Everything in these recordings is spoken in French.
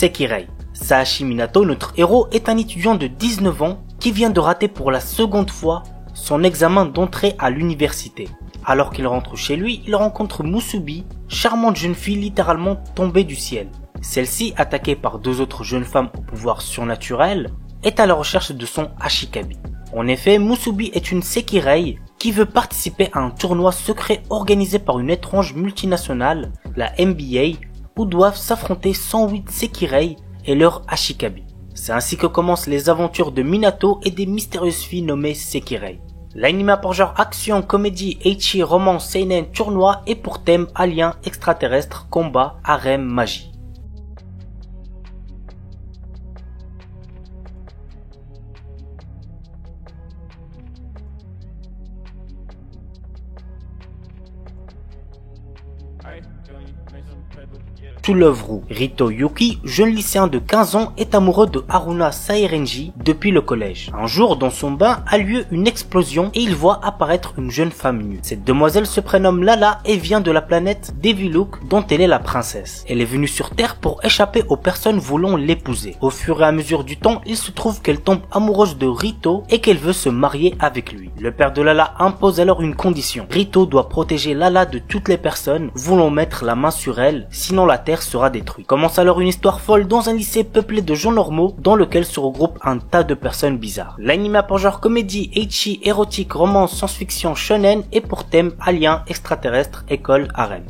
Sekirei. Sahashi Minato, notre héros, est un étudiant de 19 ans qui vient de rater pour la seconde fois son examen d'entrée à l'université. Alors qu'il rentre chez lui, il rencontre Musubi, charmante jeune fille littéralement tombée du ciel. Celle-ci, attaquée par 2 autres jeunes femmes au pouvoir surnaturel, est à la recherche de son Ashikabi. En effet, Musubi est une Sekirei qui veut participer à un tournoi secret organisé par une étrange multinationale, la NBA, où doivent s'affronter 108 Sekirei et leur Ashikabi. C'est ainsi que commencent les aventures de Minato et des mystérieuses filles nommées Sekirei. L'anime a pour genre action, comédie, ecchi, romance, seinen, tournoi et pour thème alien, extraterrestre, combat, harem, magie. Tout l'œuvre où Rito Yuki, jeune lycéen de 15 ans, est amoureux de Haruna Sairenji depuis le collège. Un jour, dans son bain, a lieu une explosion et il voit apparaître une jeune femme nue. Cette demoiselle se prénomme Lala et vient de la planète Deviluk dont elle est la princesse. Elle est venue sur Terre pour échapper aux personnes voulant l'épouser. Au fur et à mesure du temps, il se trouve qu'elle tombe amoureuse de Rito et qu'elle veut se marier avec lui. Le père de Lala impose alors une condition. Rito doit protéger Lala de toutes les personnes voulant mettre la main sur elle, sinon la Terre sera détruite. Commence alors une histoire folle dans un lycée peuplé de gens normaux dans lequel se regroupent un tas de personnes bizarres. L'anime a pour genre comédie, ecchi, érotique, romance, science-fiction, shonen et pour thème alien, extraterrestre, école, harem.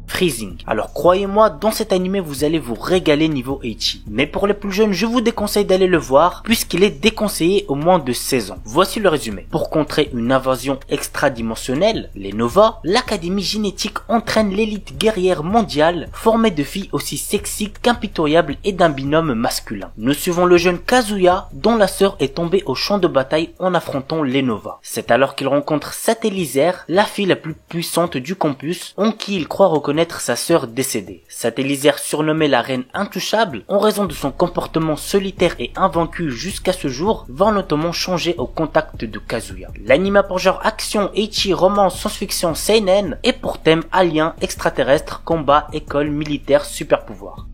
Freezing. Alors croyez-moi, dans cet animé vous allez vous régaler niveau ecchi. Mais pour les plus jeunes, je vous déconseille d'aller le voir puisqu'il est déconseillé aux moins de 16 ans. Voici le résumé. Pour contrer une invasion extradimensionnelle, les Nova, l'académie génétique entraîne l'élite guerrière mondiale formée de filles aussi sexy qu'impitoyables et d'un binôme masculin. Nous suivons le jeune Kazuya dont la sœur est tombée au champ de bataille en affrontant les Nova. C'est alors qu'il rencontre Satellisaire, la fille la plus puissante du campus, en qui il croit reconnaître sa sœur décédée. Satellisaire, surnommée la reine intouchable, en raison de son comportement solitaire et invaincu jusqu'à ce jour, va notamment changer au contact de Kazuya. L'anime a pour genre action, ecchi, romance, science-fiction, seinen et pour thème alien, extraterrestre, combat, école, militaire, super pouvoir.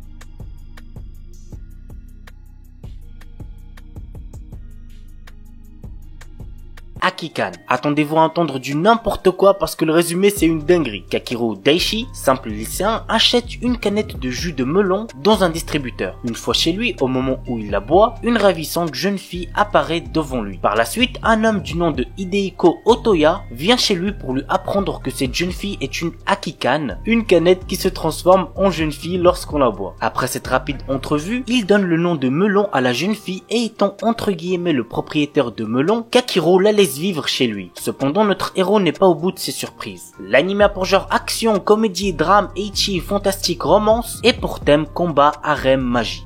Akikan. Attendez-vous à entendre du n'importe quoi parce que le résumé c'est une dinguerie. Kakiro Daishi, simple lycéen, achète une canette de jus de melon dans un distributeur. Une fois chez lui, au moment où il la boit, une ravissante jeune fille apparaît devant lui. Par la suite, un homme du nom de Hidehiko Otoya vient chez lui pour lui apprendre que cette jeune fille est une Akikan, une canette qui se transforme en jeune fille lorsqu'on la boit. Après cette rapide entrevue, il donne le nom de melon à la jeune fille et étant entre guillemets le propriétaire de melon, Kakiro la laisse vivre chez lui. Cependant, notre héros n'est pas au bout de ses surprises. L'anime a pour genre action, comédie, drame, ecchi, fantastique, romance et pour thème combat, harem, magie.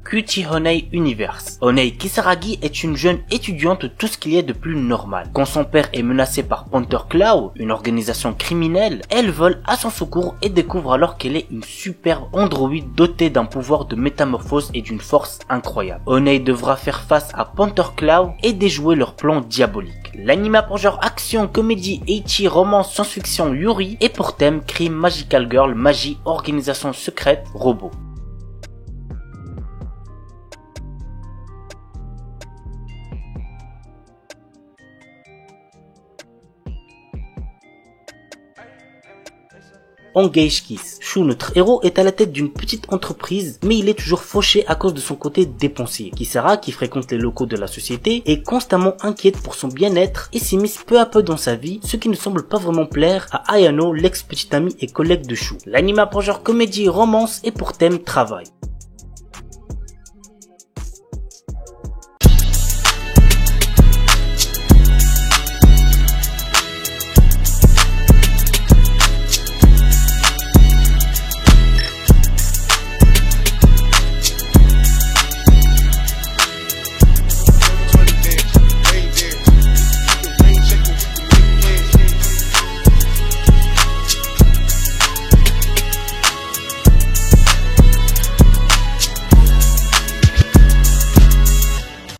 Cutie Honey Universe. Honey Kisaragi est une jeune étudiante tout ce qu'il y a de plus normal. Quand son père est menacé par Panther Claw, une organisation criminelle, elle vole à son secours et découvre alors qu'elle est une superbe androïde dotée d'un pouvoir de métamorphose et d'une force incroyable. Honey devra faire face à Panther Claw et déjouer leur plan diabolique. L'anime a pour genre action, comédie, ecchi, romance, science-fiction, yuri et pour thème crime, magical girl, magie, organisation secrète, robot. Engage Kiss. Shu, notre héros, est à la tête d'une petite entreprise, mais il est toujours fauché à cause de son côté dépensier. Kisara, qui fréquente les locaux de la société, est constamment inquiète pour son bien-être et s'immisce peu à peu dans sa vie, ce qui ne semble pas vraiment plaire à Ayano, l'ex-petite amie et collègue de Shu. L'anime a pour genre comédie, romance et pour thème travail.